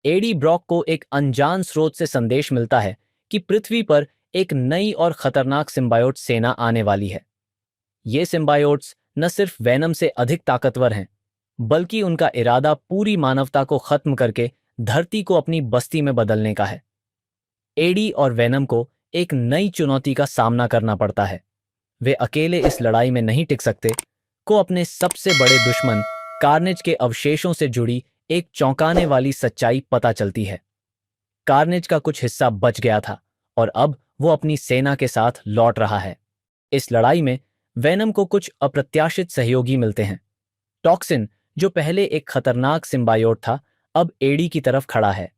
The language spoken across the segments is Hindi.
एडी ब्रॉक को एक अनजान स्रोत से संदेश मिलता है कि पृथ्वी पर एक नई और खतरनाक सिम्बायोट सेना आने वाली है। ये सिम्बायोट्स न सिर्फ वेनम से अधिक ताकतवर हैं, बल्कि उनका इरादा पूरी मानवता को खत्म करके धरती को अपनी बस्ती में बदलने का है। एडी और वेनम को एक नई चुनौती का सामना करना पड़ता है। वे अकेले इस लड़ाई में नहीं टिक सकते। को अपने सबसे बड़े दुश्मन कार्नेज के अवशेषों से जुड़ी एक चौंकाने वाली सच्चाई पता चलती है। कार्नेज का कुछ हिस्सा बच गया था और अब वो अपनी सेना के साथ लौट रहा है। इस लड़ाई में वेनम को कुछ अप्रत्याशित सहयोगी मिलते हैं। टॉक्सिन, जो पहले एक खतरनाक सिम्बायोट था, अब एडी की तरफ खड़ा है।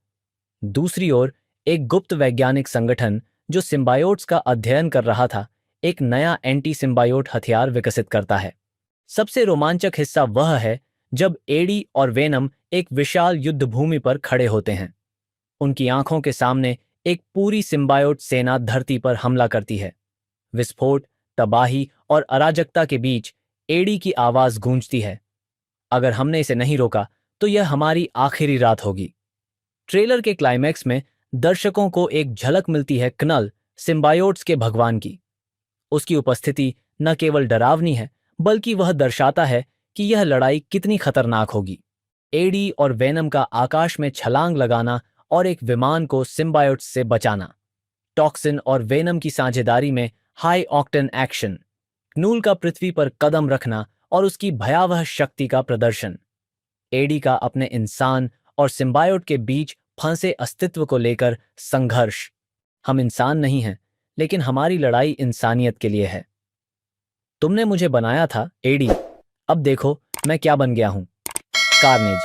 दूसरी ओर एक गुप्त वैज्ञानिक संगठन जो सिम्बायोट्स का अध्ययन कर रहा था, एक नया एंटी सिम्बायोट हथियार विकसित करता है। सबसे रोमांचक हिस्सा वह है जब एडी और वेनम एक विशाल युद्ध भूमि पर खड़े होते हैं। उनकी आंखों के सामने एक पूरी सिम्बायोट सेना धरती पर हमला करती है। विस्फोट, तबाही और अराजकता के बीच एडी की आवाज गूंजती है, अगर हमने इसे नहीं रोका तो यह हमारी आखिरी रात होगी। ट्रेलर के क्लाइमैक्स में दर्शकों को एक झलक मिलती है कनल, सिम्बायोट्स के भगवान की। उसकी उपस्थिति न केवल डरावनी है, बल्कि वह दर्शाता है कि यह लड़ाई कितनी खतरनाक होगी। एडी और वेनम का आकाश में छलांग लगाना और एक विमान को सिम्बायोट्स से बचाना। टॉक्सिन और वेनम की साझेदारी में हाई ऑक्टेन एक्शन। क्नूल का पृथ्वी पर कदम रखना और उसकी भयावह शक्ति का प्रदर्शन। एडी का अपने इंसान और सिम्बायोट के बीच फंसे अस्तित्व को लेकर संघर्ष। हम इंसान नहीं हैं, लेकिन हमारी लड़ाई इंसानियत के लिए है। तुमने मुझे बनाया था एडी, अब देखो मैं क्या बन गया हूं। कार्नेज।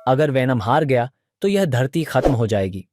अगर वेनम हार गया तो यह धरती खत्म हो जाएगी।